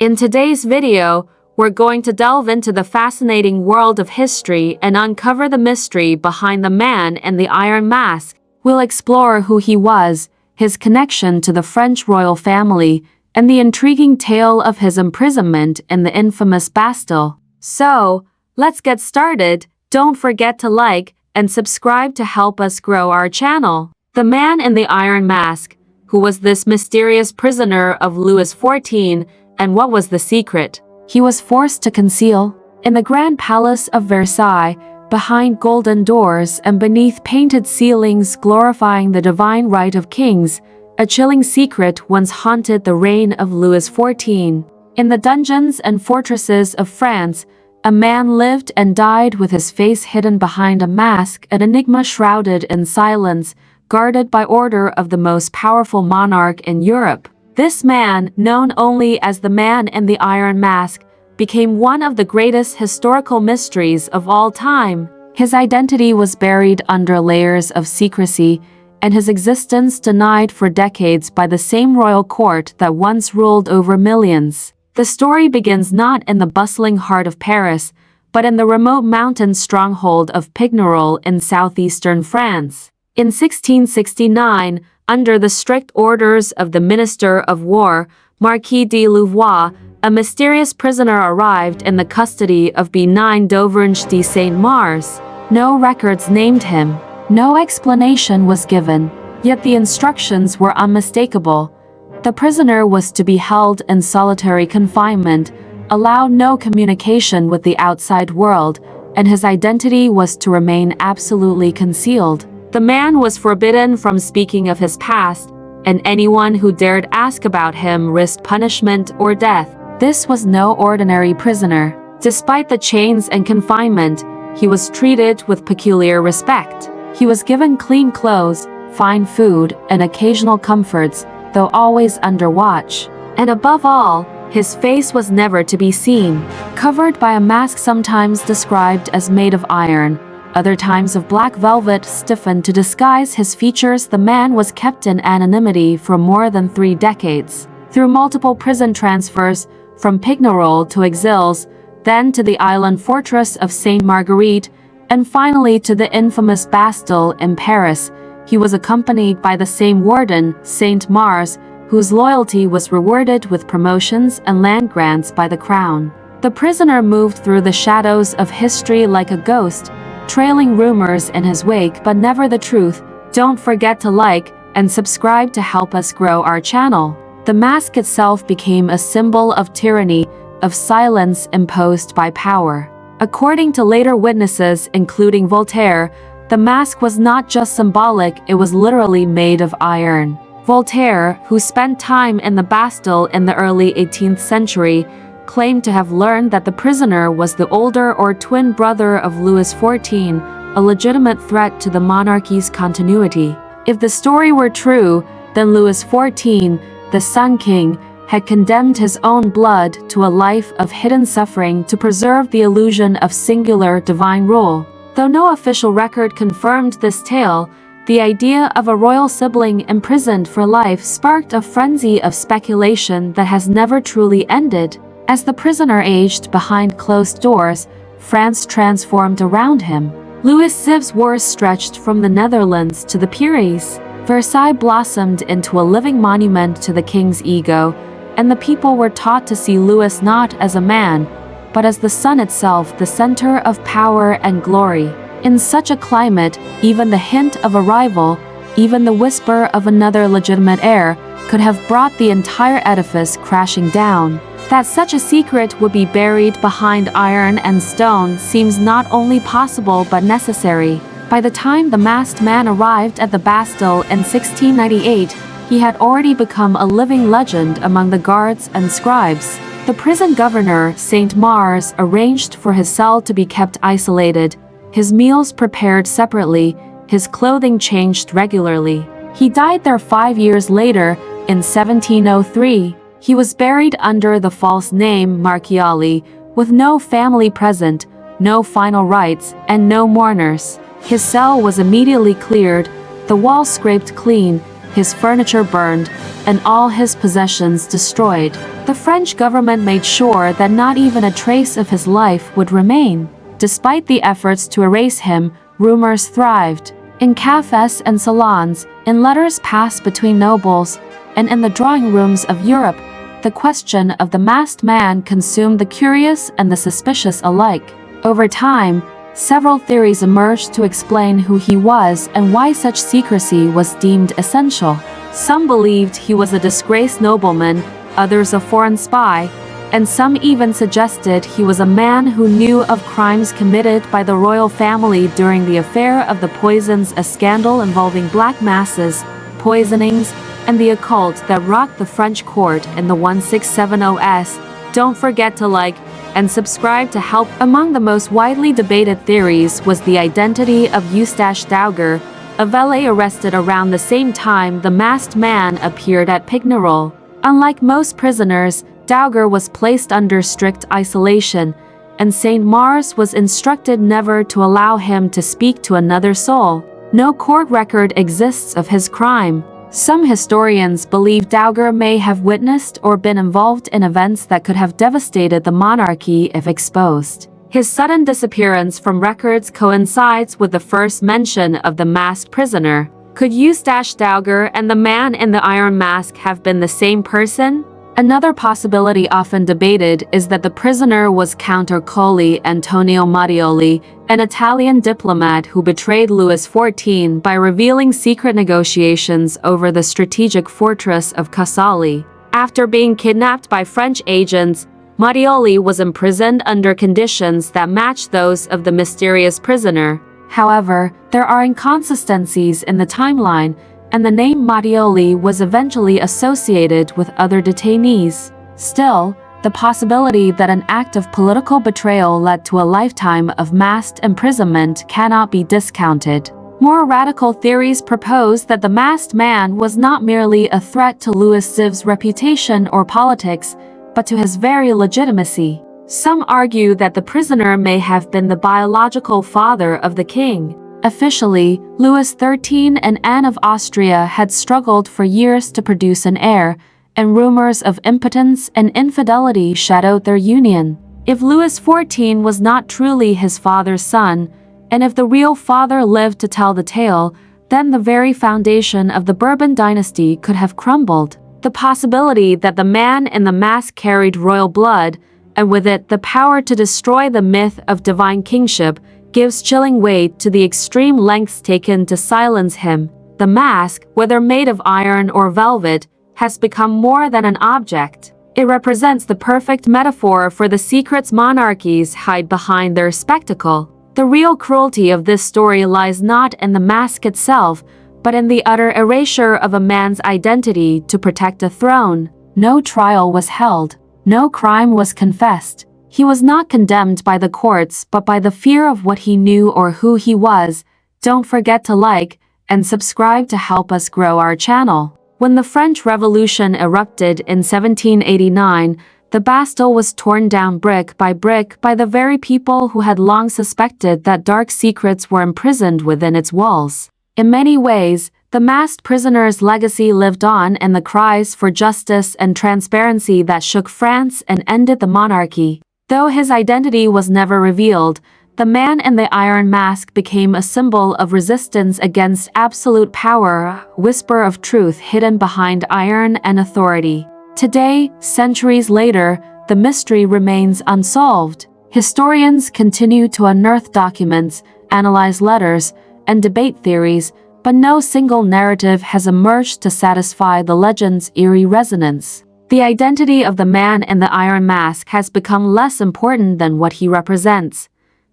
In today's video, we're going to delve into the fascinating world of history and uncover the mystery behind the man in the Iron Mask. We'll explore who he was, his connection to the French royal family, and the intriguing tale of his imprisonment in the infamous Bastille. So, let's get started. Don't forget to like and subscribe to help us grow our channel. The man in the Iron Mask. Who was this mysterious prisoner of Louis XIV, and what was the secret he was forced to conceal? In the Grand Palace of Versailles, behind golden doors and beneath painted ceilings glorifying the divine right of kings, a chilling secret once haunted the reign of Louis XIV. In the dungeons and fortresses of France, a man lived and died with his face hidden behind a mask, an enigma shrouded in silence, guarded by order of the most powerful monarch in Europe. This man, known only as the Man in the Iron Mask, became one of the greatest historical mysteries of all time. His identity was buried under layers of secrecy, and his existence denied for decades by the same royal court that once ruled over millions. The story begins not in the bustling heart of Paris, but in the remote mountain stronghold of Pignerol in southeastern France. In 1669, under the strict orders of the Minister of War, Marquis de Louvois, a mysterious prisoner arrived in the custody of benign d'Auvergne de Saint-Mars. No records named him. No explanation was given, yet the instructions were unmistakable. The prisoner was to be held in solitary confinement, allow no communication with the outside world, and his identity was to remain absolutely concealed. The man was forbidden from speaking of his past, and anyone who dared ask about him risked punishment or death. This was no ordinary prisoner. Despite the chains and confinement, he was treated with peculiar respect. He was given clean clothes, fine food, and occasional comforts, though always under watch. And above all, his face was never to be seen. Covered by a mask sometimes described as made of iron, other times of black velvet stiffened to disguise his features, the man was kept in anonymity for more than 3 decades. Through multiple prison transfers, from Pignerol to Exilles, then to the island fortress of Sainte Marguerite, and finally to the infamous Bastille in Paris, he was accompanied by the same warden, Saint Mars, whose loyalty was rewarded with promotions and land grants by the crown. The prisoner moved through the shadows of history like a ghost, trailing rumors in his wake but never the truth. Don't forget to like and subscribe to help us grow our channel. The mask itself became a symbol of tyranny, of silence imposed by power. According to later witnesses, including Voltaire, the mask was not just symbolic, it was literally made of iron. Voltaire, who spent time in the Bastille in the early 18th century, claimed to have learned that the prisoner was the older or twin brother of Louis XIV, a legitimate threat to the monarchy's continuity. If the story were true, then Louis XIV, the Sun King, had condemned his own blood to a life of hidden suffering to preserve the illusion of singular divine rule. Though no official record confirmed this tale, the idea of a royal sibling imprisoned for life sparked a frenzy of speculation that has never truly ended. As the prisoner aged behind closed doors, France transformed around him. Louis XIV's wars stretched from the Netherlands to the Pyrenees. Versailles blossomed into a living monument to the king's ego, and the people were taught to see Louis not as a man, but as the sun itself, the center of power and glory. In such a climate, even the hint of a rival, even the whisper of another legitimate heir, could have brought the entire edifice crashing down. That such a secret would be buried behind iron and stone seems not only possible but necessary. By the time the masked man arrived at the Bastille in 1698, he had already become a living legend among the guards and scribes. The prison governor, Saint Mars, arranged for his cell to be kept isolated, his meals prepared separately, his clothing changed regularly. He died there 5 years later, in 1703. He was buried under the false name Marchiali, with no family present, no final rites, and no mourners. His cell was immediately cleared, the walls scraped clean, his furniture burned, and all his possessions destroyed. The French government made sure that not even a trace of his life would remain. Despite the efforts to erase him, rumors thrived. In cafes and salons, in letters passed between nobles, and in the drawing rooms of Europe, the question of the masked man consumed the curious and the suspicious alike. Over time, several theories emerged to explain who he was and why such secrecy was deemed essential. Some believed he was a disgraced nobleman, others a foreign spy, and some even suggested he was a man who knew of crimes committed by the royal family during the affair of the poisons, a scandal involving black masses, poisonings, and the occult that rocked the French court in the 1670s. Don't forget to like and subscribe to help. Among the most widely debated theories was the identity of Eustache Dauger, a valet arrested around the same time the masked man appeared at Pignerol. Unlike most prisoners, Dauger was placed under strict isolation, and Saint Mars was instructed never to allow him to speak to another soul. No court record exists of his crime. Some historians believe Dauger may have witnessed or been involved in events that could have devastated the monarchy if exposed. His sudden disappearance from records coincides with the first mention of the masked prisoner. Could Eustache Dauger and the man in the iron mask have been the same person? Another possibility often debated is that the prisoner was Count Ercole Antonio Mattioli, an Italian diplomat who betrayed Louis XIV by revealing secret negotiations over the strategic fortress of Casale. After being kidnapped by French agents, Mattioli was imprisoned under conditions that matched those of the mysterious prisoner. However, there are inconsistencies in the timeline, and the name Mattioli was eventually associated with other detainees. Still, the possibility that an act of political betrayal led to a lifetime of masked imprisonment cannot be discounted. More radical theories propose that the masked man was not merely a threat to Louis XIV's reputation or politics, but to his very legitimacy. Some argue that the prisoner may have been the biological father of the king. Officially, Louis XIII and Anne of Austria had struggled for years to produce an heir, and rumors of impotence and infidelity shadowed their union. If Louis XIV was not truly his father's son, and if the real father lived to tell the tale, then the very foundation of the Bourbon dynasty could have crumbled. The possibility that the man in the mask carried royal blood, and with it the power to destroy the myth of divine kingship, gives chilling weight to the extreme lengths taken to silence him. The mask, whether made of iron or velvet, has become more than an object. It represents the perfect metaphor for the secrets monarchies hide behind their spectacle. The real cruelty of this story lies not in the mask itself, but in the utter erasure of a man's identity to protect a throne. No trial was held. No crime was confessed. He was not condemned by the courts but by the fear of what he knew or who he was. Don't forget to like and subscribe to help us grow our channel. When the French Revolution erupted in 1789, the Bastille was torn down brick by the very people who had long suspected that dark secrets were imprisoned within its walls. In many ways, the masked prisoner's legacy lived on in the cries for justice and transparency that shook France and ended the monarchy. Though his identity was never revealed, the man in the iron mask became a symbol of resistance against absolute power, a whisper of truth hidden behind iron and authority. Today, centuries later, the mystery remains unsolved. Historians continue to unearth documents, analyze letters, and debate theories, but no single narrative has emerged to satisfy the legend's eerie resonance. The identity of the man in the iron mask has become less important than what he represents.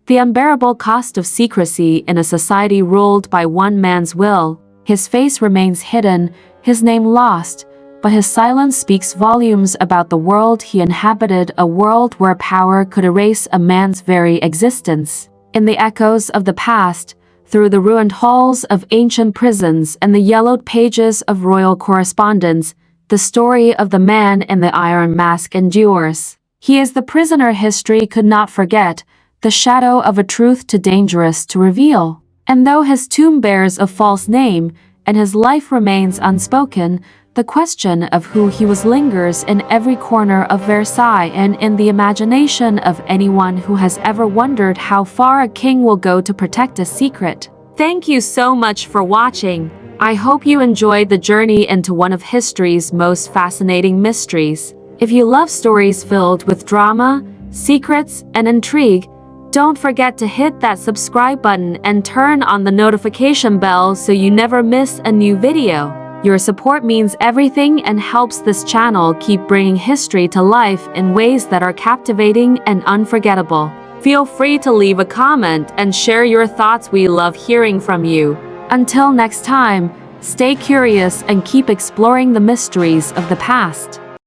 The unbearable cost of secrecy in a society ruled by one man's will. His face remains hidden, his name lost, but his silence speaks volumes about the world he inhabited, a world where power could erase a man's very existence. In the echoes of the past, through the ruined halls of ancient prisons and the yellowed pages of royal correspondence, the story of the man in the iron mask endures. He is the prisoner history could not forget, the shadow of a truth too dangerous to reveal. And though his tomb bears a false name, and his life remains unspoken, The question of who he was lingers in every corner of Versailles and in the imagination of anyone who has ever wondered how far a king will go to protect a secret. Thank you so much for watching. I hope you enjoyed the journey into one of history's most fascinating mysteries. If you love stories filled with drama, secrets, and intrigue, don't forget to hit that subscribe button and turn on the notification bell so you never miss a new video. Your support means everything and helps this channel keep bringing history to life in ways that are captivating and unforgettable. Feel free to leave a comment and share your thoughts. We love hearing from you. Until next time, stay curious and keep exploring the mysteries of the past.